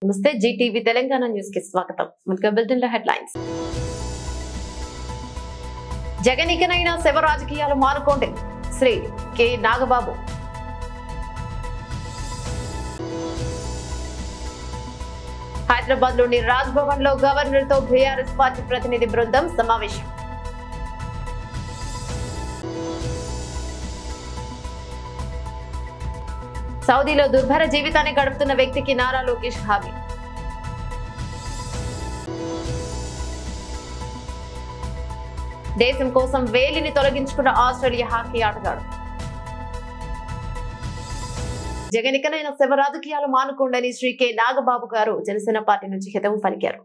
నమస్తే Zee TV Telangana news కి స్వాగతం. ముందుగా బులెటిన్ లో హెడ్లైన్స్. జగన్ ఇకనైనా శవ రాజకీయాలు మానుకోండి, శ్రీ కె నాగబాబు. హైదరాబాద్ లోని రాజ్ భవన్ లో గవర్నర్ తో బీఆర్ఎస్ పార్టీ ప్రతినిధి బృందం సమావేశం. సౌదీలో దుర్భర జీవితాన్ని గడుపుతున్న వ్యక్తికి నారా లోకేష్ హామీ. దేశం కోసం వేలిని తొలగించుకున్న ఆస్ట్రేలియా హాకీ ఆటగాడు. జగన్ ఇకనైనా శవ రాజకీయాలు మానుకోండని శ్రీ కె నాగబాబు గారు జనసేన పార్టీ నుంచి హితవు పలికారు.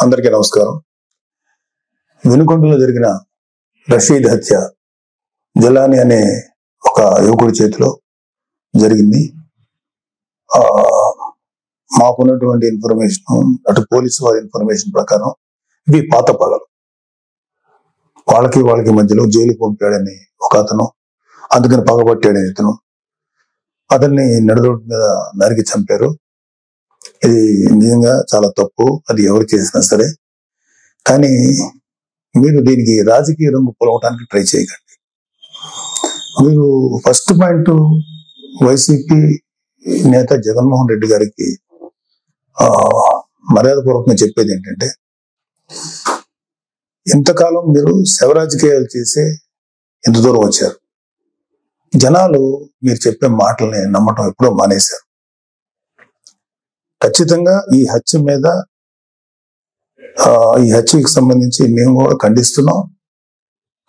అందరికీ నమస్కారం. వినుకొండలో జరిగిన రషీద్ హత్య జలాని అనే ఒక యువకుడి చేతిలో జరిగింది. మాకున్నటువంటి ఇన్ఫర్మేషన్, అటు పోలీసు వారి ఇన్ఫర్మేషన్ ప్రకారం ఇవి పాత పగలు. వాళ్ళకి మధ్యలో జైలు పంపాడని ఒక అతను, అందుకని పగబట్టాడని ఇతను, అతన్ని నడురోడ్డు మీద నరికి చంపారు. ఇది నిజంగా చాలా తప్పు, అది ఎవరు చేసినా సరే. కానీ మీరు దీనికి రాజకీయ రంగు పొలవటానికి ట్రై చేయకండి. మీరు ఫస్ట్ పాయింట్, వైసీపీ నేత జగన్మోహన్ రెడ్డి గారికి మర్యాదపూర్వకంగా చెప్పేది ఏంటంటే, ఇంతకాలం మీరు శవ రాజకీయాలు చేసే ఎంత దూరం వచ్చారు. జనాలు మీరు చెప్పే మాటల్ని నమ్మటం ఎప్పుడో మానేశారు. ఖచ్చితంగా ఈ హత్యకి సంబంధించి మేము కూడా ఖండిస్తున్నాం.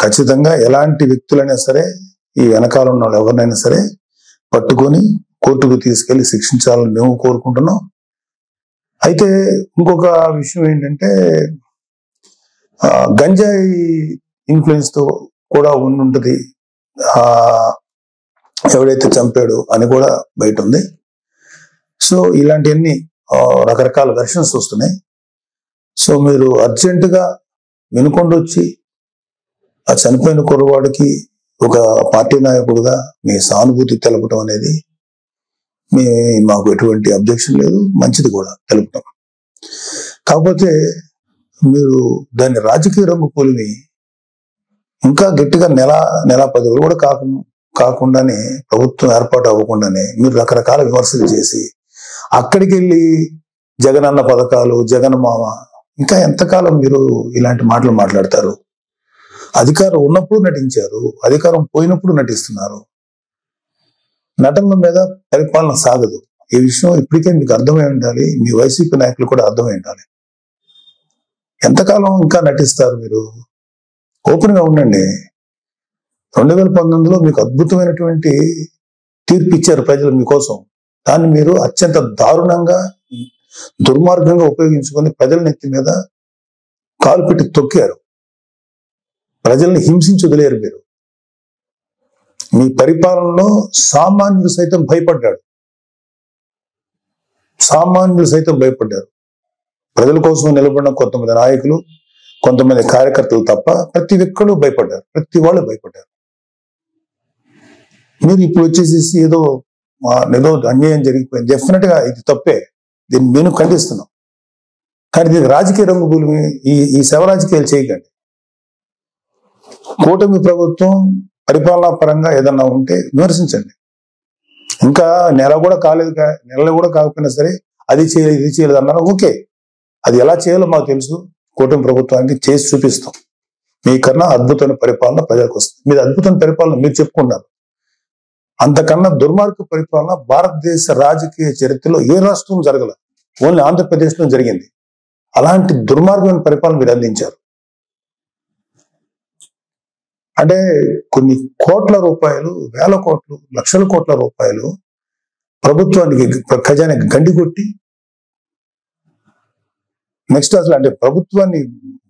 ఖచ్చితంగా ఎలాంటి వ్యక్తులైనా సరే, ఈ వెనకాల ఉన్న వాళ్ళు ఎవరినైనా సరే పట్టుకొని కోర్టుకు తీసుకెళ్లి శిక్షించాలని మేము కోరుకుంటున్నాం. అయితే ఇంకొక విషయం ఏంటంటే, గంజాయి ఇన్ఫ్లుయెన్స్ తో కూడా ఉండుంటది ఎవడైతే చంపాడు అని కూడా బయట ఉంది. సో ఇలాంటివన్నీ రకరకాల వెర్షన్స్ వస్తున్నాయి. సో మీరు అర్జెంటుగా వినుకొండొచ్చి ఆ చనిపోయిన కుర్రవాడికి ఒక పార్టీ నాయకుడుగా మీ సానుభూతి తెలపటం అనేది మాకు ఎటువంటి అబ్జెక్షన్ లేదు, మంచిది కూడా తెలుపుతాం. కాకపోతే మీరు దాన్ని రాజకీయ రంగు పొలిమి ఇంకా గట్టిగా నెల 10 రోజులు కూడా కాకుండానే, ప్రభుత్వం ఏర్పాటు అవ్వకుండానే మీరు రకరకాల విమర్శలు చేసి అక్కడికి వెళ్ళి జగన్ అన్న పథకాలు, జగన్ మామ, ఇంకా ఎంతకాలం మీరు ఇలాంటి మాటలు మాట్లాడతారు? అధికారం ఉన్నప్పుడు నటించారు, అధికారం పోయినప్పుడు నటిస్తున్నారు. నటనల మీద పరిపాలన సాగదు. ఈ విషయం ఇప్పటికే మీకు అర్థమై ఉండాలి, మీ వైసీపీ నాయకులు కూడా అర్థమై ఉండాలి. ఎంతకాలం ఇంకా నటిస్తారు మీరు? ఓపెన్ గా ఉండండి. 2019లో మీకు అద్భుతమైనటువంటి తీర్పు ఇచ్చారు ప్రజలు మీకోసం. దాన్ని మీరు అత్యంత దారుణంగా, దుర్మార్గంగా ఉపయోగించుకొని ప్రజల నెత్తి మీద కాలు పెట్టి తొక్కారు. ప్రజల్ని హింసించి వదిలేరు మీరు. మీ పరిపాలనలో సామాన్యులు సైతం భయపడ్డారు. ప్రజల కోసం నిలబడిన కొంతమంది నాయకులు, కొంతమంది కార్యకర్తలు తప్ప ప్రతి ఒక్కరు భయపడ్డారు. ప్రతి వాళ్ళు భయపడ్డారు. మీరు ఇప్పుడు వచ్చేసేసి ఏదో అన్యాయం జరిగిపోయింది, డెఫినెట్ గా ఇది తప్పే, దీన్ని మేము ఖండిస్తున్నాం. కానీ దీనికి రాజకీయ రంగు భూమి, ఈ శవ రాజకీయాలు చేయకండి. కూటమి ప్రభుత్వం పరిపాలనా పరంగా ఏదన్నా ఉంటే విమర్శించండి. ఇంకా నెల కూడా కాకపోయినా సరే అది చేయలేదు, ఇది చేయలేదు అన్నారు. ఓకే, అది ఎలా చేయాలో మాకు తెలుసు. కూటమి ప్రభుత్వానికి చేసి చూపిస్తాం. మీకన్నా అద్భుతమైన పరిపాలన ప్రజలకు వస్తుంది. మీరు అద్భుతమైన పరిపాలన మీరు చెప్పుకున్నారు. అంతకన్నా దుర్మార్గ పరిపాలన భారతదేశ రాజకీయ చరిత్రలో ఏ రాష్ట్రం జరగల, ఓన్లీ ఆంధ్రప్రదేశ్లో జరిగింది. అలాంటి దుర్మార్గమైన పరిపాలన మీరు అందించారు. అంటే కొన్ని కోట్ల రూపాయలు, వేల కోట్లు, లక్షల కోట్ల రూపాయలు ప్రభుత్వానికి, ఖజానాకి గండి కొట్టి, నెక్స్ట్ అసలు అంటే ప్రభుత్వాన్ని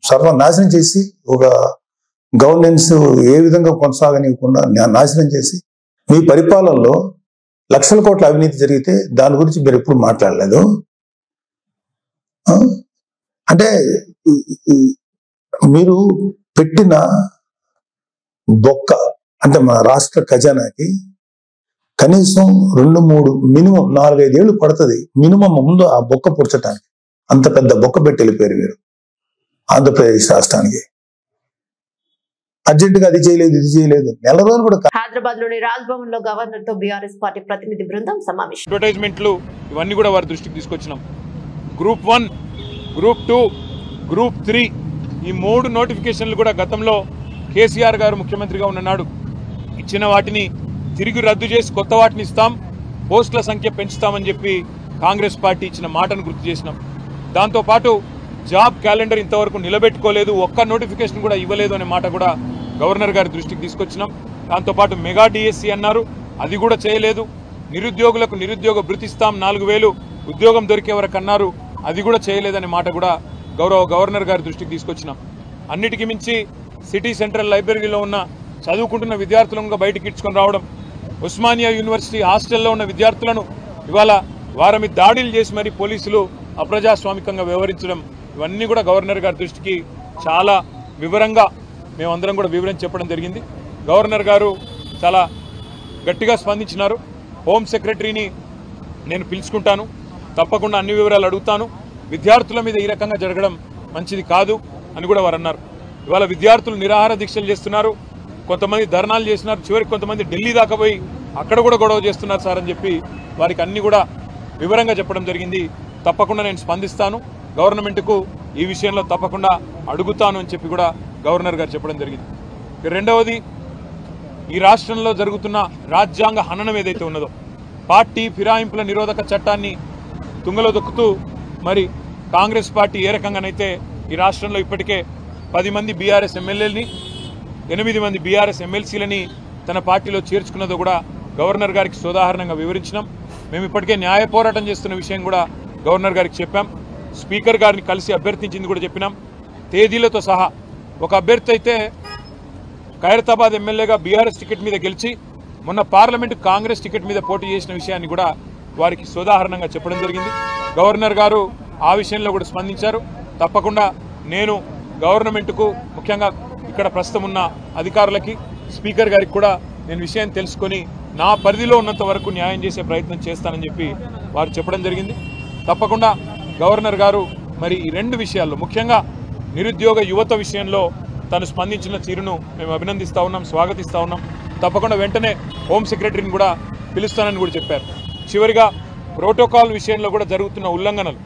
సర్వనాశనం చేసి, ఒక గవర్నెన్స్ ఏ విధంగా కొనసాగనివ్వకుండా నాశనం చేసి, మీ పరిపాలనలో లక్షల కోట్ల అవినీతి జరిగితే దాని గురించి మీరు ఎప్పుడు మాట్లాడలేదు. అంటే మీరు పెట్టిన బొక్క, అంటే మన రాష్ట్ర ఖజానాకి కనీసం 2-3 మినిమం 4-5 ఏళ్ళు పడుతుంది మినిమం ముందు ఆ బొక్క పుడ్చటానికి. అంత పెద్ద బొక్క పెట్టి వెళ్ళిపోయారు వీరు ఆంధ్రప్రదేశ్ రాష్ట్రానికి. అర్జెంటుగా అది చేయలేదు ఇది చేయలేదు, నెల రోజులు కూడా. హైదరాబాద్ లోని రాజ్ భవన్ లో గవర్నర్ తో బీఆర్ఎస్ పార్టీ ప్రతినిధి బృందం సమావేశం. అడ్వర్టైజ్మెంట్లు ఇవన్నీ కూడా వారి దృష్టికి తీసుకొచ్చినాం. గ్రూప్ 1, గ్రూప్ 2, గ్రూప్ 3 ఈ 3 నోటిఫికేషన్లు కూడా గతంలో కేసీఆర్ గారు ముఖ్యమంత్రిగా ఉన్ననాడు ఇచ్చిన వాటిని తిరిగి రద్దు చేసి కొత్త వాటిని ఇస్తాం, పోస్టుల సంఖ్య పెంచుతామని చెప్పి కాంగ్రెస్ పార్టీ ఇచ్చిన మాటను గుర్తు చేసినాం. దాంతోపాటు జాబ్ క్యాలెండర్ ఇంతవరకు నిలబెట్టుకోలేదు, ఒక్క నోటిఫికేషన్ కూడా ఇవ్వలేదు అనే మాట కూడా గవర్నర్ గారి దృష్టికి తీసుకొచ్చినాం. దాంతోపాటు మెగా డిఎస్సి అన్నారు, అది కూడా చేయలేదు. నిరుద్యోగులకు నిరుద్యోగ భృతి ఇస్తాం 4000 ఉద్యోగం దొరికే వరకు అన్నారు, అది కూడా చేయలేదనే మాట కూడా గవర్నర్ గారి దృష్టికి తీసుకొచ్చినాం. అన్నిటికీ మించి సిటీ సెంట్రల్ లైబ్రరీలో ఉన్న చదువుకుంటున్న విద్యార్థులను బయటికి ఇడ్చుకొని రావడం, ఉస్మానియా యూనివర్సిటీ హాస్టల్లో ఉన్న విద్యార్థులను ఇవాళ వారి మీద దాడులు చేసి మరి పోలీసులు అప్రజాస్వామికంగా వ్యవహరించడం, ఇవన్నీ కూడా గవర్నర్ గారి దృష్టికి చాలా వివరంగా మేమందరం కూడా వివరించి చెప్పడం జరిగింది. గవర్నర్ గారు చాలా గట్టిగా స్పందించినారు. హోమ్ సెక్రటరీని నేను పిలుచుకుంటాను, తప్పకుండా అన్ని వివరాలు అడుగుతాను, విద్యార్థుల మీద ఈ రకంగా జరగడం మంచిది కాదు అని కూడా వారు అన్నారు. ఇవాళ విద్యార్థులు నిరాహార దీక్షలు చేస్తున్నారు, కొంతమంది ధర్నాలు చేస్తున్నారు, చివరికి కొంతమంది ఢిల్లీ దాకా పోయి అక్కడ కూడా గొడవ చేస్తున్నారు సార్ అని చెప్పి వారికి అన్ని కూడా వివరంగా చెప్పడం జరిగింది. తప్పకుండా నేను స్పందిస్తాను, గవర్నమెంట్కు ఈ విషయంలో తప్పకుండా అడుగుతాను అని చెప్పి కూడా గవర్నర్ గారు చెప్పడం జరిగింది. రెండవది, ఈ రాష్ట్రంలో జరుగుతున్న రాజ్యాంగ హననం ఏదైతే ఉన్నదో, పార్టీ ఫిరాయింపుల నిరోధక చట్టాన్ని తుంగలో దొక్కుతూ మరి కాంగ్రెస్ పార్టీ ఏ రకంగానైతే ఈ రాష్ట్రంలో ఇప్పటికే 10 మంది బీఆర్ఎస్ ఎమ్మెల్యేలని 8 మంది బీఆర్ఎస్ ఎమ్మెల్సీలని తన పార్టీలో చేర్చుకున్నదో కూడా గవర్నర్ గారికి సోదాహరణంగా వివరించినాం. మేము ఇప్పటికే న్యాయ పోరాటం చేస్తున్న విషయం కూడా గవర్నర్ గారికి చెప్పాం. స్పీకర్ గారిని కలిసి అభ్యర్థించింది కూడా చెప్పినాం, తేదీలతో సహా. ఒక అభ్యర్థి అయితే ఖైరతాబాద్ ఎమ్మెల్యేగా బీఆర్ఎస్ టికెట్ మీద గెలిచి మొన్న పార్లమెంటు కాంగ్రెస్ టికెట్ మీద పోటీ చేసిన విషయాన్ని కూడా వారికి సోదాహరణంగా చెప్పడం జరిగింది. గవర్నర్ గారు ఆ విషయంలో కూడా స్పందించారు. తప్పకుండా నేను గవర్నమెంట్కు, ముఖ్యంగా ఇక్కడ ప్రస్తుతం ఉన్న అధికారులకి, స్పీకర్ గారికి కూడా నేను విషయం తెలుసుకొని నా పరిధిలో ఉన్నంత వరకు న్యాయం చేసే ప్రయత్నం చేస్తానని చెప్పి వారు చెప్పడం జరిగింది. తప్పకుండా గవర్నర్ గారు మరి ఈ 2 విషయాల్లో, ముఖ్యంగా నిరుద్యోగ యువత విషయంలో తను స్పందించిన తీరును మేము అభినందిస్తూ ఉన్నాం, స్వాగతిస్తూ ఉన్నాం. తప్పకుండా వెంటనే హోమ్ సెక్రటరీని కూడా పిలుస్తానని కూడా చెప్పారు. చివరిగా ప్రోటోకాల్ విషయంలో కూడా జరుగుతున్న ఉల్లంఘనలు,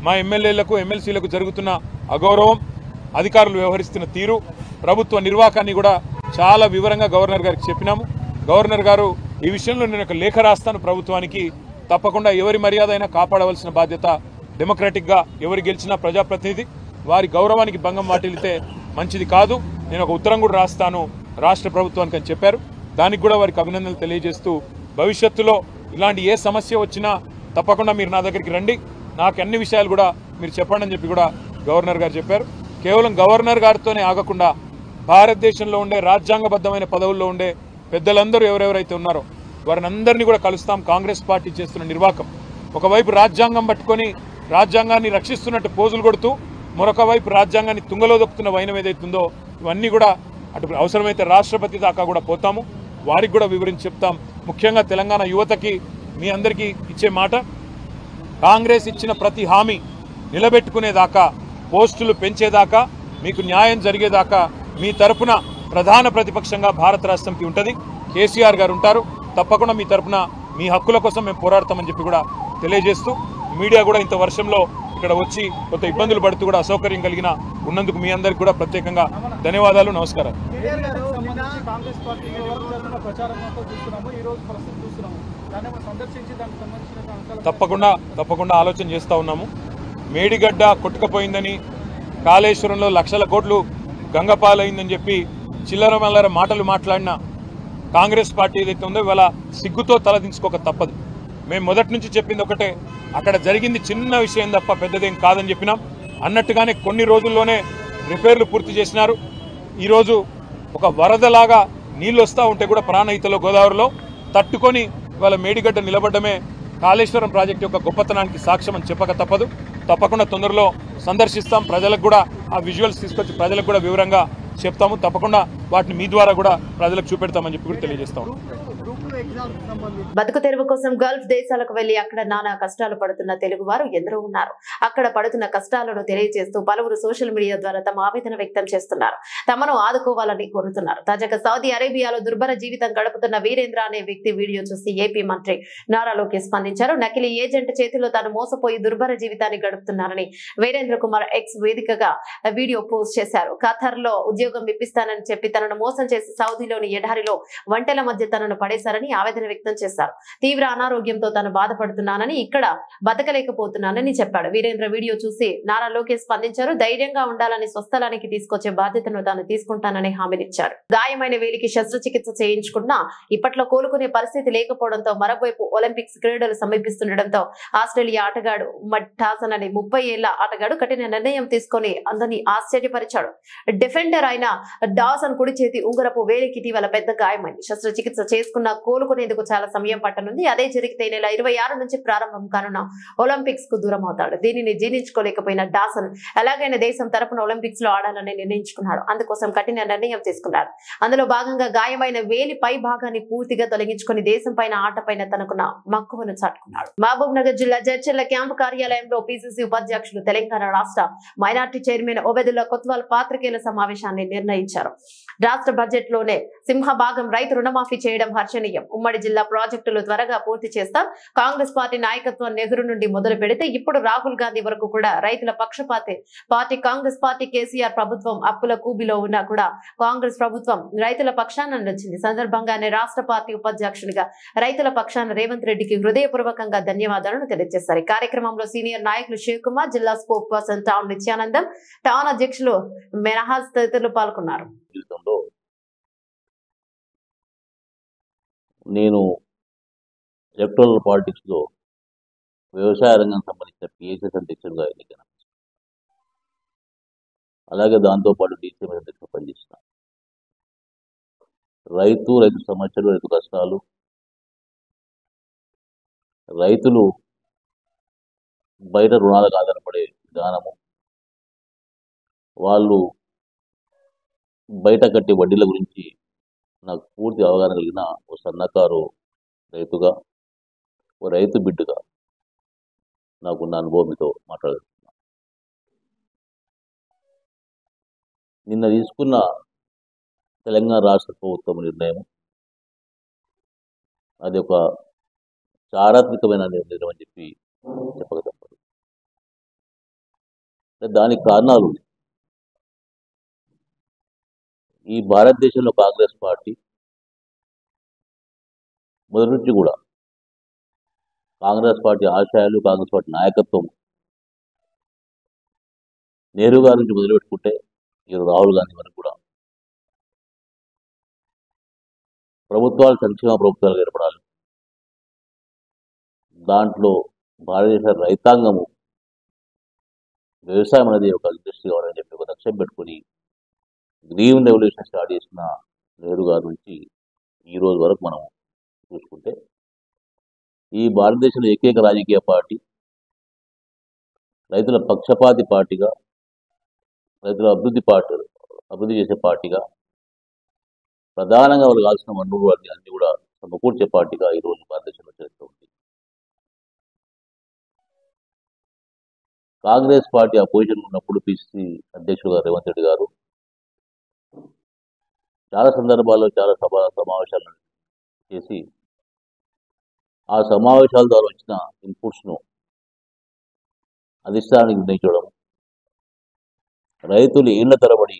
మా ఎమ్మెల్యేలకు ఎమ్మెల్సీలకు జరుగుతున్న అగౌరవం, అధికారులు వ్యవహరిస్తున్న తీరు, ప్రభుత్వ నిర్వాహకాన్ని కూడా చాలా వివరంగా గవర్నర్ గారికి చెప్పినాము. గవర్నర్ గారు ఈ విషయంలో నేను ఒక లేఖ రాస్తాను ప్రభుత్వానికి, తప్పకుండా ఎవరి మర్యాద అయినా కాపాడవలసిన బాధ్యత డెమోక్రాటిక్గా, ఎవరు గెలిచినా ప్రజాప్రతినిధి, వారి గౌరవానికి భంగం వాటిల్లితే మంచిది కాదు, నేను ఒక ఉత్తరం కూడా రాస్తాను రాష్ట్ర ప్రభుత్వానికి అని చెప్పారు. దానికి కూడా వారికి అభినందనలు తెలియజేస్తూ, భవిష్యత్తులో ఇలాంటి ఏ సమస్య వచ్చినా తప్పకుండా మీరు నా దగ్గరికి రండి, నాకు అన్ని విషయాలు కూడా మీరు చెప్పండి అని చెప్పి కూడా గవర్నర్ గారు చెప్పారు. కేవలం గవర్నర్ గారితోనే ఆగకుండా భారతదేశంలో ఉండే రాజ్యాంగబద్ధమైన పదవుల్లో ఉండే పెద్దలందరూ ఎవరెవరైతే ఉన్నారో వారిని అందరినీ కూడా కలుస్తాం. కాంగ్రెస్ పార్టీ చేస్తున్న నిర్వాకం, ఒకవైపు రాజ్యాంగం పట్టుకొని రాజ్యాంగాన్ని రక్షిస్తున్నట్టు పోజులు కొడుతూ, మరొక వైపు రాజ్యాంగాన్ని తుంగలో దొక్కుతున్న వైనం ఏదైతుందో, ఇవన్నీ కూడా అటు అవసరమైతే రాష్ట్రపతి దాకా కూడా పోతాము, వారికి కూడా వివరించి చెప్తాం. ముఖ్యంగా తెలంగాణ యువతకి మీ అందరికీ ఇచ్చే మాట, కాంగ్రెస్ ఇచ్చిన ప్రతి హామీ నిలబెట్టుకునేదాకా, పోస్టులు పెంచేదాకా, మీకు న్యాయం జరిగేదాకా మీ తరపున ప్రధాన ప్రతిపక్షంగా భారత రాష్ట్రంకి ఉంటుంది, కేసీఆర్ గారు ఉంటారు. తప్పకుండా మీ తరపున మీ హక్కుల కోసం మేము పోరాడతామని చెప్పి కూడా తెలియజేస్తూ, మీడియా కూడా ఇంత వర్షంలో ఇక్కడ వచ్చి కొంత ఇబ్బందులు పడుతూ కూడా అసౌకర్యం కలిగిన ఉన్నందుకు మీ అందరికీ కూడా ప్రత్యేకంగా ధన్యవాదాలు, నమస్కారం. తప్పకుండా ఆలోచన చేస్తూ ఉన్నాము. మేడిగడ్డ కొట్టుకుపోయిందని, కాళేశ్వరంలో లక్షల కోట్లు గంగపాలైందని చెప్పి చిల్లర మల్లర మాటలు మాట్లాడిన కాంగ్రెస్ పార్టీ ఏదైతే ఉందో ఇవాళ సిగ్గుతో తలదించుకోక తప్పదు. మేము మొదటి నుంచి చెప్పింది ఒకటే, అక్కడ జరిగింది చిన్న విషయం తప్ప పెద్దదేం కాదని చెప్పినాం. అన్నట్టుగానే కొన్ని రోజుల్లోనే రిపేర్లు పూర్తి చేసినారు. ఈరోజు ఒక వరదలాగా నీళ్ళు వస్తూ ఉంటే కూడా ప్రాణహితలో గోదావరిలో తట్టుకొని ఇవాళ మేడిగడ్డ నిలబడమే కాళేశ్వరం ప్రాజెక్టు యొక్క గొప్పతనానికి సాక్ష్యం అని చెప్పక తప్పదు. తప్పకుండా తొందరలో సందర్శిస్తాం, ప్రజలకు కూడా ఆ విజువల్స్ తీసుకొచ్చి ప్రజలకు కూడా వివరంగా చెప్తాము. తప్పకుండా వాటిని మీ ద్వారా కూడా ప్రజలకు చూపెడతామని చెప్పి కూడా తెలియజేస్తాము. బతుకు తెరువు కోసం గల్ఫ్ దేశాలకు వెళ్లి అక్కడ నానా కష్టాలు పడుతున్న తెలుగు వారు ఎందరో ఉన్నారు. అక్కడ పడుతున్న కష్టాలను తెలియజేస్తూ పలువురు సోషల్ మీడియా ద్వారా తమ ఆవేదన వ్యక్తం చేస్తున్నారు. తమను ఆదుకోవాలని కోరుతున్నారు. తాజాగా సౌదీ అరేబియాలో దుర్భర జీవితం గడుపుతున్న వీరేంద్ర అనే వ్యక్తి వీడియో చూసి ఏపీ మంత్రి నారా లోకేష్ స్పందించారు. నకిలీ ఏజెంట్ చేతిలో తాను మోసపోయి దుర్భర జీవితాన్ని గడుపుతున్నారని వీరేంద్ర కుమార్ ఎక్స్ వేదికగా వీడియో పోస్ట్ చేశారు. ఖతర్ లో ఉద్యోగం ఇప్పిస్తానని చెప్పి తనను మోసం చేసి సౌదీలోని ఎడారిలో వంటల మధ్య తనను పడేశారని ఆవేదన వ్యక్తం చేశారు. తీవ్ర అనారోగ్యంతో తాను బాధపడుతున్నానని, ఇక్కడ బతకలేకపోతున్నానని చెప్పాడు. వీరేంద్ర వీడియో చూసి నారా లోకేష్ స్పందించారు. ధైర్యంగా ఉండాలని, స్వస్థలానికి తీసుకొచ్చే బాధ్యతను తాను తీసుకుంటానని హామీనిచ్చారు. గాయమైన వేలికి శస్త్రచికిత్స చేయించుకున్నా ఇప్పట్లో కోలుకునే పరిస్థితి లేకపోవడంతో మరోవైపు ఒలింపిక్స్ క్రీడలు సమీపిస్తుండటంతో ఆస్ట్రేలియా ఆటగాడు టాసన్ అనే 30 ఏళ్ల ఆటగాడు కఠిన నిర్ణయం తీసుకొని అందరినీ ఆశ్చర్యపరిచాడు. డిఫెండర్ అయిన డాసన్ కుడి చేతి ఉంగరపు వేలికి ఇటీవల పెద్ద గాయమైంది. శస్త్రచికిత్స చేసుకున్న కోలుకునేందుకు చాలా సమయం పట్టనుంది. అదే జరిగితే నెల 26 నుంచి ప్రారంభం కానున్న ఒలింపిక్స్ కు దూరం అవుతాడు. దీనిని జీర్ణించుకోలేకపోయిన డాసన్ ఎలాగైనా దేశం తరపున ఒలింపిక్స్ లో ఆడాలని నిర్ణయించుకున్నాడు. అందుకోసం కఠిన నిర్ణయం తీసుకున్నాడు. అందులో భాగంగా గాయమైన వేలి పై భాగాన్ని పూర్తిగా తొలగించుకొని దేశం పైన ఆట పైన తనకున్న మక్కువను చాటుకున్నాడు. మహబూబ్ నగర్ జిల్లా జడ్చర్ల క్యాంపు కార్యాలయంలో పిసిసి ఉపాధ్యక్షులు తెలంగాణ రాష్ట్ర మైనార్టీ చైర్మన్ ఒబెదుల్లా కొత్వాల్ పాత్రికేయుల సమావేశాన్ని నిర్ణయించారు. రాష్ట్ర బడ్జెట్ లోనే సింహభాగం రైతు రుణమాఫీ చేయడం హర్షణీయం. ఉమ్మడి జిల్లా ప్రాజెక్టులు త్వరగా పూర్తి చేస్తాం. కాంగ్రెస్ పార్టీ నాయకత్వం నెహ్రూ నుండి మొదలు పెడితే ఇప్పుడు రాహుల్ గాంధీ వరకు కూడా రైతుల పక్షపాతి పార్టీ కాంగ్రెస్ పార్టీ. కేసీఆర్ ప్రభుత్వం అప్పుల కూబిలో ఉన్నా కూడా కాంగ్రెస్ ప్రభుత్వం రైతుల పక్షాన నిలిచింది. సందర్భంగానే రాష్ట్ర పార్టీ ఉపాధ్యక్షునిగా రైతుల పక్షాన రేవంత్ రెడ్డికి హృదయపూర్వకంగా ధన్యవాదాలను తెలియజేశారు. ఈ కార్యక్రమంలో సీనియర్ నాయకులు శివకుమార్, జిల్లా స్పోక్ పర్సన్ టౌన్ నిత్యానందం, టౌన్ అధ్యక్షులు మెనహాజ్ తదితరులు పాల్గొన్నారు. నేను ఎలక్టోరల్ పాలిటిక్స్ లో వ్యవసాయ రంగం సంబంధించిన పిఎస్ఎస్ అధ్యక్షుడిగా ఎన్నికైన, అలాగే దాంతోపాటు డిసిఎంఎస్ అధ్యక్షుడు పనిచేసిన రైతు సమస్యలు, రైతు కష్టాలు, రైతులు బయట రుణాలకు ఆధారపడే విధానము, వాళ్ళు బయట కట్టే వడ్డీల గురించి నాకు పూర్తి అవగాహన కలిగిన ఓ సన్నకారు రైతుగా, ఓ రైతు బిడ్డగా నాకున్న అనుభవం మీతో మాట్లాడుతున్నా. నిన్న తీసుకున్న తెలంగాణ రాష్ట్ర ప్రభుత్వం నిర్ణయం అది ఒక చారిత్రాత్మకమైన నిర్ణయం అని చెప్పి చెప్పక తప్పదు. దానికి కారణాలు ఉన్నాయి. ఈ భారతదేశంలో కాంగ్రెస్ పార్టీ మొదటి నుంచి కూడా కాంగ్రెస్ పార్టీ ఆశయాలు, కాంగ్రెస్ పార్టీ నాయకత్వం నెహ్రూ గారి నుంచి మొదలుపెట్టుకుంటే ఈరోజు రాహుల్ గాంధీ వరకు కూడా ప్రభుత్వాలు సంక్షేమ ప్రభుత్వాలు ఏర్పడాలి, దాంట్లో భారతదేశ రైతాంగము వ్యవసాయం అనేది ఒక ఇండస్ట్రీ కావాలని చెప్పి ఒక లక్ష్యం పెట్టుకుని గ్రీన్ రెవల్యూషన్ స్టార్ట్ చేసిన నెహ్రూ గారి నుంచి ఈ రోజు వరకు మనం చూసుకుంటే ఈ భారతదేశంలో ఏకైక రాజకీయ పార్టీ రైతుల పక్షపాతి పార్టీగా, రైతుల అభివృద్ధి చేసే పార్టీగా, ప్రధానంగా వాళ్ళు కావాల్సిన వనరులు అన్ని కూడా సమకూర్చే పార్టీగా ఈరోజు భారతదేశంలో చరిత్ర ఉంది. కాంగ్రెస్ పార్టీ అపోజిషన్ ఉన్నప్పుడు పిసిసి అధ్యక్షుడుగా రేవంత్ రెడ్డి గారు చాలా సందర్భాల్లో చాలా సమావేశాలను చేసి ఆ సమావేశాల ద్వారా వచ్చిన ఇన్పుట్స్ను అధిష్టానానికి నిర్ణయించడం, రైతులు ఏళ్ల తరబడి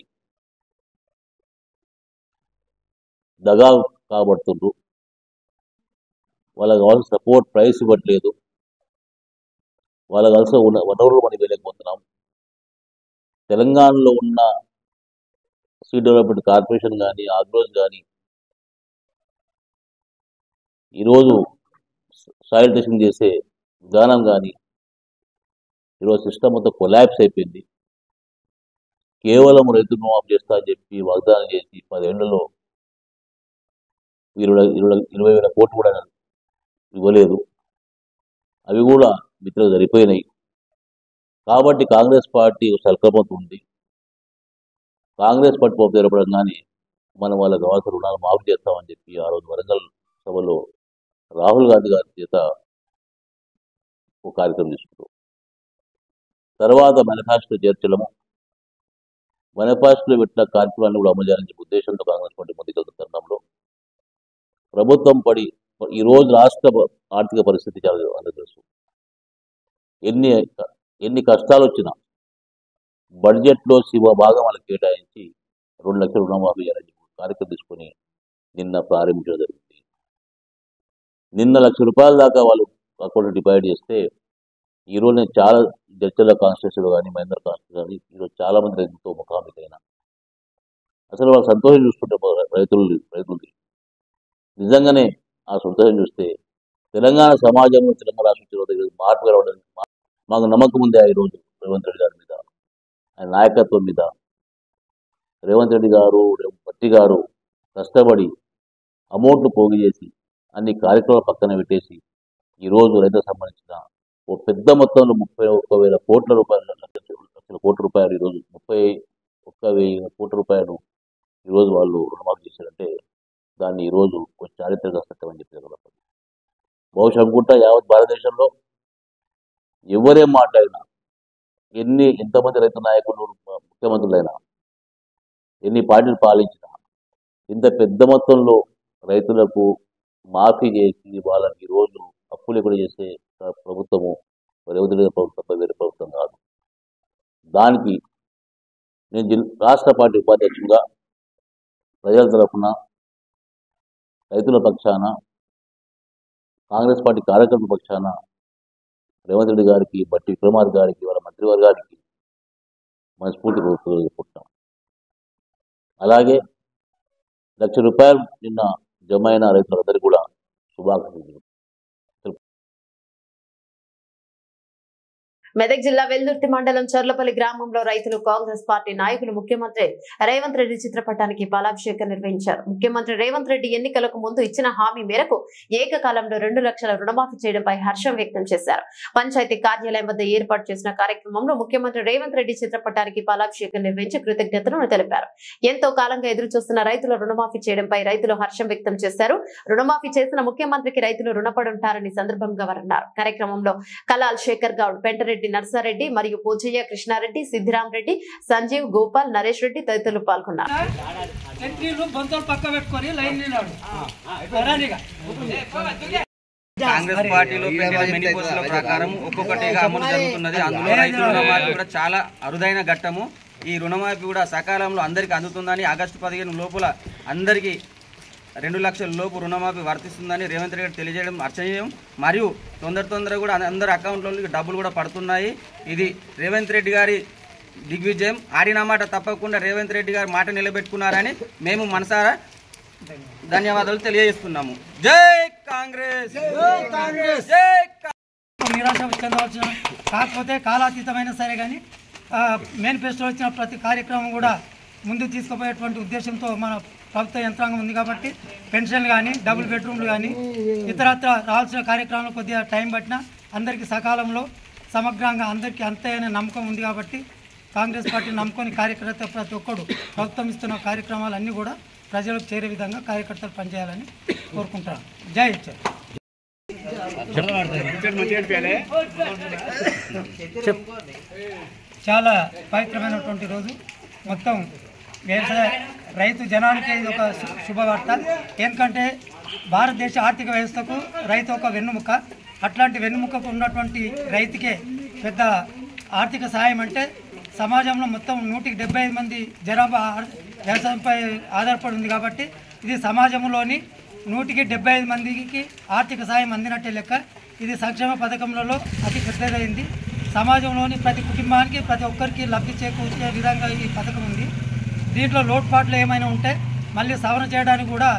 దగా కాబడుతుండ్రు, వాళ్ళకి కావాల్సిన సపోర్ట్ ప్రైస్ ఇవ్వట్లేదు, వాళ్ళకి కావాల్సిన వనరులు మనం ఇవ్వలేకపోతున్నాం. తెలంగాణలో ఉన్న సీడ్ డెవలప్మెంట్ కార్పొరేషన్ కానీ, ఆగ్రోస్ కానీ ఈరోజు సాయిల్ టెస్టింగ్ చేసే విధానం కానీ ఈరోజు సిస్టమ్ మొత్తం కొలాప్స్ అయిపోయింది. కేవలం రైతు రుణమాఫీ చేస్తా అని చెప్పి వాగ్దానం చేసి 10 ఏళ్లలో 20,000 కోట్లు కూడా ఇవ్వలేదు. అవి కూడా మిత్రులు సరిపోయినాయి. కాబట్టి కాంగ్రెస్ పార్టీ సంకల్పంతో ఉంది. కాంగ్రెస్ పార్టీ పప్పు తెరపడంగానే మనం వాళ్ళకి కావాల్సిన రుణాలు మాఫీ చేస్తామని చెప్పి ఆ రోజు వరంగల్ సభలో రాహుల్ గాంధీ గారి చేత ఒక కార్యక్రమం తీసుకుంటాం. తర్వాత మేనిఫెస్టో చేర్చడము, మేనిఫెస్టోలో పెట్టిన కార్యక్రమాన్ని కూడా అమలు చేయాలని ఉద్దేశంతో కాంగ్రెస్ పార్టీ ముందుకెళ్తున్న తరుణంలో ప్రభుత్వం ఈరోజు రాష్ట్ర ఆర్థిక పరిస్థితి చాలా అందరూ తెలుసు. ఎన్ని కష్టాలు వచ్చినా బడ్జెట్లో భాగం వాళ్ళకి కేటాయించి 2 లక్షల రుణమాఫీ చేయాలని కార్యక్రమం తీసుకొని నిన్న ప్రారంభించడం జరిగింది. నిన్న ₹1,00,000 దాకా వాళ్ళు అకౌంట్ డిపాజిట్ చేస్తే ఈరోజు నేను చాలా జడ్చర్ల కాన్స్టిట్యూన్సీలో కానీ మహేందర్ కాన్స్టిట్యూన్సీ కానీ ఈరోజు చాలామంది రైతులతో ముఖాముఖికైనా అసలు వాళ్ళు సంతోషం చూస్తుంటే రైతులది నిజంగానే ఆ సంతోషం చూస్తే తెలంగాణ సమాజంలో తెలంగాణ రాష్ట్రం మార్పు రావడానికి మాకు నమ్మకం ఉంది. ఈరోజు రేవంత్ రెడ్డి గారి మీద, ఆయన నాయకత్వం మీద, రేవంత్ రెడ్డి గారు భట్టి గారు కష్టపడి అమౌంట్లు పోగు చేసి అన్ని కార్యక్రమాలు పక్కన పెట్టేసి ఈరోజు రైతులకు సంబంధించిన ఓ పెద్ద మొత్తంలో 31,000 కోట్ల రూపాయలు, లక్షల కోట్ల రూపాయలు ఈరోజు 31,000 కోట్ల రూపాయలు ఈరోజు వాళ్ళు రుణమాఫీ చేశారంటే దాన్ని ఈరోజు ఒక చారిత్రక సత్యం అని చెప్పి బహుశా అనుకుంటా యావత్ భారతదేశంలో ఎవరేం మాట్లాడినా, ఎంతమంది రైతు నాయకులు ముఖ్యమంత్రులైనా, ఎన్ని పార్టీలు పాలించినా ఇంత పెద్ద మొత్తంలో రైతులకు మాఫీ చేసి వాళ్ళకి ఈరోజు అప్పులు కూడా చేసే ప్రభుత్వము రేవంత్ రెడ్డి ప్రభుత్వం తప్ప వేరే ప్రభుత్వం కాదు. దానికి నేను రాష్ట్ర పార్టీ ఉపాధ్యక్షుడిగా ప్రజల తరఫున, రైతుల పక్షాన, కాంగ్రెస్ పార్టీ కార్యకర్తల పక్షాన రేవంత్ రెడ్డి గారికి, భట్టి విక్రమార్క గారికి, వాళ్ళ మంత్రివర్గానికి మనస్ఫూర్తిగా చెప్పుకుంటున్నాం. అలాగే ₹1,00,000 నిన్న జమ అయిన రైతులందరికీ కూడా శుభాకాంక్షలు. మెదక్ జిల్లా వెల్దుర్తి మండలం చర్లపల్లి గ్రామంలో రైతులు కాంగ్రెస్ పార్టీ నాయకులు ముఖ్యమంత్రి రేవంత్ రెడ్డి చిత్రపటానికి పాలాభిషేకం నిర్వహించారు. ముఖ్యమంత్రి రేవంత్ రెడ్డి ఎన్నికలకు ముందు ఇచ్చిన హామీ మేరకు ఏకకాలంలో 2 లక్షల రుణమాఫీ చేయడంపై హర్షం వ్యక్తం చేశారు. పంచాయతీ కార్యాలయం వద్ద ఏర్పాటు చేసిన కార్యక్రమంలో ముఖ్యమంత్రి రేవంత్ రెడ్డి చిత్రపటానికి పాలాభిషేకం నిర్వహించి కృతజ్ఞతలను తెలిపారు. ఎంతో కాలంగా ఎదురు చూస్తున్న రైతుల రుణమాఫీ చేయడంపై రైతులు హర్షం వ్యక్తం చేశారు. రుణమాఫీ చేసిన ముఖ్యమంత్రికి రైతులు రుణపడి ఉంటారని సందర్భంగా అన్నారు. కార్యక్రమంలో కలాల్ శేఖర్ గౌడ్, పెంటరెడ్డి నర్సారెడ్డి మరియు పూజయ్య, కృష్ణారెడ్డి, సిద్ధిరామ్ రెడ్డి, సంజీవ్, గోపాల్, నరేష్ రెడ్డి తదితరులు పాల్గొన్నారు. కాంగ్రెస్ పార్టీలో పెట్టిన మేనిఫెస్టోల ప్రకారం ఒక్కొక్కటిగా అమలు జరుగుతున్నది. అందులో రైతు రుణమాఫీ కూడా చాలా అరుదైన ఘట్టము. ఈ రుణమాఫీ కూడా సకాలంలో అందరికీ అందుతుందని, ఆగస్టు 15 లోపల అందరికీ 2 లక్షల లోపు రుణమాఫీ వర్తిస్తుందని రేవంత్ రెడ్డి తెలియజేయడం అర్చనీయం. మరియు తొందరగా కూడా అందరి అకౌంట్లోకి డబ్బులు కూడా పడుతున్నాయి. ఇది రేవంత్ రెడ్డి గారి దిగ్విజయం. ఆడిన మాట తప్పకుండా రేవంత్ రెడ్డి గారు మాట నిలబెట్టుకున్నారని మేము మనసారా ధన్యవాదాలు తెలియజేస్తున్నాము. జై కాంగ్రెస్! నిరాశ చెందవచ్చును. కాకపోతే కాలాతీతమైన సరే కానీ మేనిఫెస్టో వచ్చిన ప్రతి కార్యక్రమం కూడా ముందుకు తీసుకుపోయేటువంటి ఉద్దేశంతో మన ప్రభుత్వ యంత్రాంగం ఉంది కాబట్టి పెన్షన్లు కానీ, డబుల్ బెడ్రూమ్లు కానీ, ఇతరత్ర రావాల్సిన కార్యక్రమాలు కొద్దిగా టైం పట్టినా అందరికీ సకాలంలో సమగ్రంగా అందరికీ అంతైన నమ్మకం ఉంది కాబట్టి కాంగ్రెస్ పార్టీ నమ్ముకొని కార్యకర్త ప్రతి ఒక్కరు ప్రభుత్వం ఇస్తున్న కార్యక్రమాలన్నీ కూడా ప్రజలకు చేరే విధంగా కార్యకర్తలు పనిచేయాలని కోరుకుంటారు. జై హింద్. చాలా పవిత్రమైనటువంటి రోజు. మొత్తం వ్యవసాయ రైతు జనానికి ఇది ఒక శుభవార్త. ఎందుకంటే భారతదేశ ఆర్థిక వ్యవస్థకు రైతు ఒక వెన్నుముక. అట్లాంటి వెన్నుముకకు ఉన్నటువంటి రైతుకే పెద్ద ఆర్థిక సహాయం. అంటే సమాజంలో మొత్తం 175 మంది జనాభా వ్యవసాయంపై ఆధారపడి ఉంది కాబట్టి ఇది సమాజంలోని 175 మందికి ఆర్థిక సహాయం అందినట్టే లెక్క. ఇది సంక్షేమ పథకంలో అతి పెద్దదైంది. సమాజంలోని ప్రతి కుటుంబానికి, ప్రతి ఒక్కరికి లబ్ధి చేకూర్చే విధంగా ఈ పథకం ఉంది. దీంట్లో లోటుపాట్లు ఏమైనా ఉంటే మళ్ళీ సవరణ చేయడానికి కూడా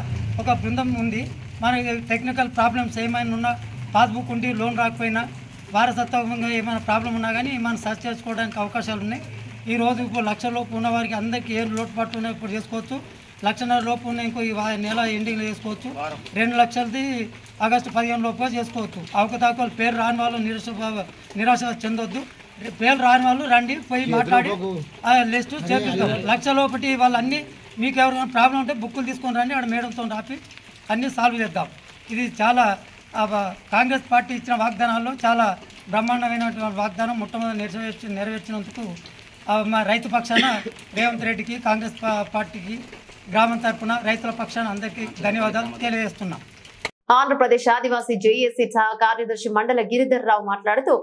ఒక బృందం ఉంది. మనకి టెక్నికల్ ప్రాబ్లమ్స్ ఏమైనా ఉన్నా, పాస్బుక్ ఉండి లోన్ రాకపోయినా, వారసత్వంగా ఏమైనా ప్రాబ్లం ఉన్నా కానీ మనం సర్చ్ చేసుకోవడానికి అవకాశాలు ఉన్నాయి. ఈరోజు ఇప్పుడు 1,00,000 లోపు ఉన్న వారికి అందరికీ ఏ లోటుపాట్లు ఉన్నాయో ఇప్పుడు చేసుకోవచ్చు. 1,50,000 లోపు ఉన్న ఇంకో ఈ నెల ఎండింగ్లో చేసుకోవచ్చు. 2 లక్షలది ఆగస్టు 15 లోపు చేసుకోవచ్చు. అవకతవకలు పేరు రాని వాళ్ళు నిరాశ చెందొద్దు. పేరు రాని వాళ్ళు రండి, పోయి మాట్లాడి లిస్టు చేపిస్తాం. 1,00,000 లోపటి వాళ్ళు అన్నీ మీకు ఎవరైనా ప్రాబ్లం ఉంటే బుక్కులు తీసుకొని రండి, ఆడ మేడంతో రాపి అన్నీ సాల్వ్ చేద్దాం. ఇది చాలా కాంగ్రెస్ పార్టీ ఇచ్చిన వాగ్దానాల్లో చాలా బ్రహ్మాండమైనటువంటి వాగ్దానం మొట్టమొదటి నెరవేర్చినందుకు మా రైతు పక్షాన రేవంత్ రెడ్డికి కాంగ్రెస్ పార్టీకి గ్రామం తరఫున రైతుల పక్షాన అందరికీ ధన్యవాదాలు తెలియజేస్తున్నాం. ఆంధ్రప్రదేశ్ ఆదివాసీ జేఏసీ సహ కార్యదర్శి మండల గిరిధర్ రావు మాట్లాడుతూ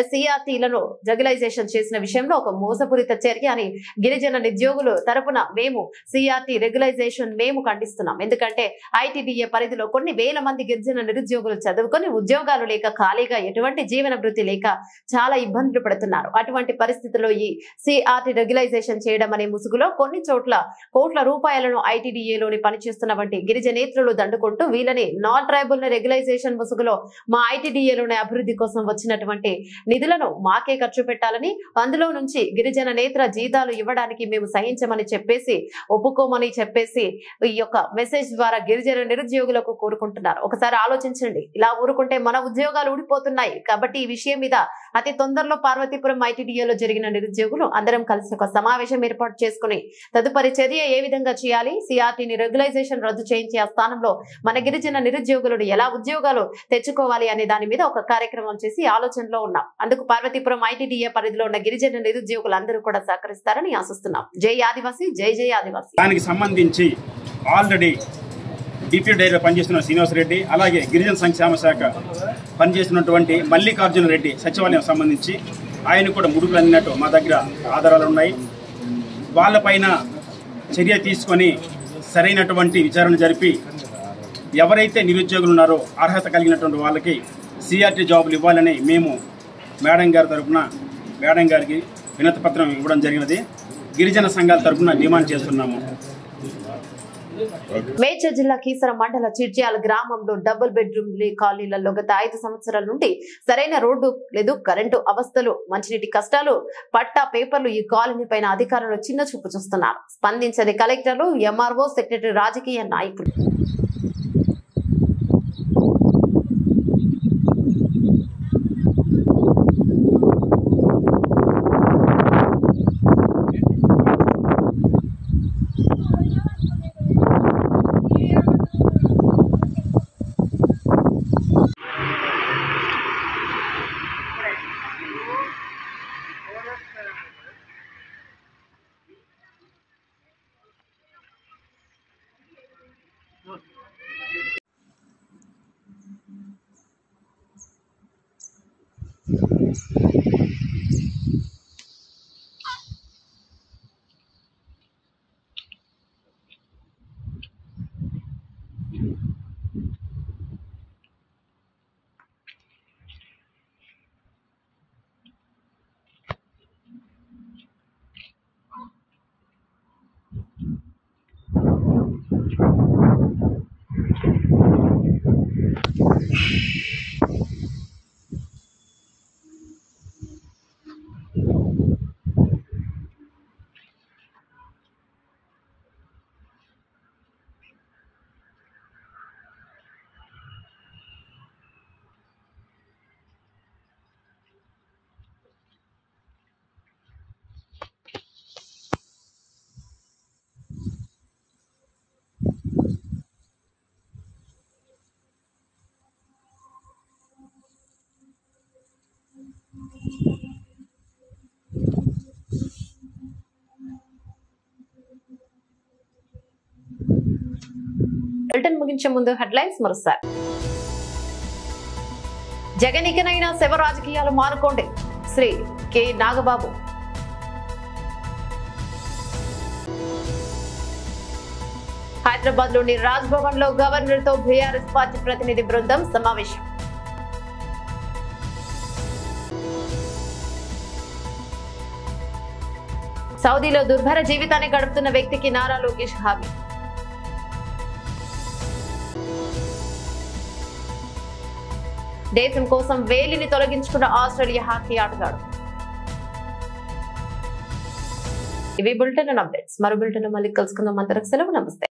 సిఆర్టీలను రెగ్యులైజేషన్ చేసిన విషయంలో ఒక మోసపూరిత చర్య అని గిరిజన నిరుద్యోగులు తరపున మేము సిఆర్టీ రెగ్యులైజేషన్ మేము ఖండిస్తున్నాం. ఎందుకంటే ఐటీడీఏ పరిధిలో కొన్ని వేల మంది గిరిజన నిరుద్యోగులు చదువుకొని ఉద్యోగాలు లేక ఖాళీగా ఎటువంటి జీవన వృత్తి లేక చాలా ఇబ్బందులు పడుతున్నారు. అటువంటి పరిస్థితుల్లో ఈ సిఆర్టీ రెగ్యులైజేషన్ చేయడం అనే ముసుగులో కొన్ని చోట్ల కోట్ల రూపాయలను ఐటీడీఏలోని పనిచేస్తున్న వంటి గిరిజనేతరులు దండుకుంటూ వీళ్ళని నాన్ ట్రైబల్ రెగ్యులైజేషన్ ముసుగులో మా ఐటీడీఏలోని అభివృద్ధి కోసం వచ్చినటువంటి నిధులను మాకే ఖర్చు పెట్టాలని, అందులో నుంచి గిరిజన నేత్ర జీతాలు ఇవ్వడానికి మేము సహించమని చెప్పేసి ఒప్పుకోమని చెప్పేసి ఈ యొక్క మెసేజ్ ద్వారా గిరిజన నిరుద్యోగులకు కోరుకుంటున్నారు. ఒకసారి ఆలోచించండి, ఇలా ఊరుకుంటే మన ఉద్యోగాలు ఊడిపోతున్నాయి. కాబట్టి ఈ విషయం మీద అతి తొందరలో పార్వతీపురం ఐటీడీఏలో జరిగిన నిరుద్యోగులు అందరం కలిసి ఒక సమావేశం ఏర్పాటు చేసుకుని తదుపరి చర్య ఏ విధంగా చేయాలి, సిఆర్టీని రెగ్యులైజేషన్ రద్దు చేయించి ఆ స్థానంలో మన గిరిజన నిరుద్యోగులు ఎలా ఉద్యోగాలు తెచ్చుకోవాలి అనే దాని మీద ఒక కార్యక్రమం చేసి ఆలోచనలో ఉన్నాం. అందుకు పార్వతీపురం ఐటీడీఏ పరిధిలో ఉన్న గిరిజన నిరుద్యోగులు అందరూ కూడా సహకరిస్తారని ఆశిస్తున్నాం. జై ఆదివాసీ, జై జై ఆదివాసీ. దానికి సంబంధించి ఆల్రెడీ డిప్యూటీ డైరెక్టర్ పనిచేస్తున్న శ్రీనివాస్ రెడ్డి, అలాగే గిరిజన సంక్షేమ శాఖ పనిచేస్తున్నటువంటి మల్లికార్జున రెడ్డి సచివాలయం సంబంధించి ఆయన కూడా ముడుపులు అందినట్టు మా దగ్గర ఆధారాలు ఉన్నాయి. వాళ్ళపైన చర్య తీసుకొని సరైనటువంటి విచారణ జరిపి ఎవరైతే నిరుద్యోగులు ఉన్నారో అర్హత కలిగినటువంటి వాళ్ళకి సిఆర్టీ జాబులు ఇవ్వాలని మేము మేడం గారి తరఫున మేడం గారికి వినతి పత్రం ఇవ్వడం జరిగినది. గిరిజన సంఘాల తరఫున డిమాండ్ చేస్తున్నాము. మేడ్చల్ జిల్లా కీసర మండల చిర్యాల గ్రామంలో డబుల్ బెడ్రూమ్ కాలనీలలో గత 5 సంవత్సరాల నుండి సరైన రోడ్డు లేదు, కరెంటు అవస్థలు, మంచినీటి కష్టాలు, పట్టా పేపర్లు ఈ కాలనీ పైన అధికారులు చిన్న చూపు చూస్తున్నారు. స్పందించని కలెక్టర్లు, ఎంఆర్ఓ, సెక్రటరీ, రాజకీయ నాయకులు. బులెటిన్ ముగించే ముందు హెడ్లైన్స్ మరోసారి. జగన్ ఇకనైనా శవ రాజకీయాలు మానుకోండి, శ్రీ కె నాగబాబు. హైదరాబాద్ లోని రాజ్ భవన్ లో గవర్నర్ తో బీఆర్ఎస్ పార్టీ ప్రతినిధి బృందం సమావేశం. సౌదీలో దుర్భర జీవితాన్ని గడుపుతున్న వ్యక్తికి నారా లోకేష్ హామీ. దేశం కోసం వేలిని తొలగించుకున్న ఆస్ట్రేలియా హాకీ ఆటగాడు. ఇవి బులెటిన్ అప్డేట్స్. మరో బులెటిన్ మళ్ళీ కలుసుకుందాం. అందరికి సెలవు. నమస్తే.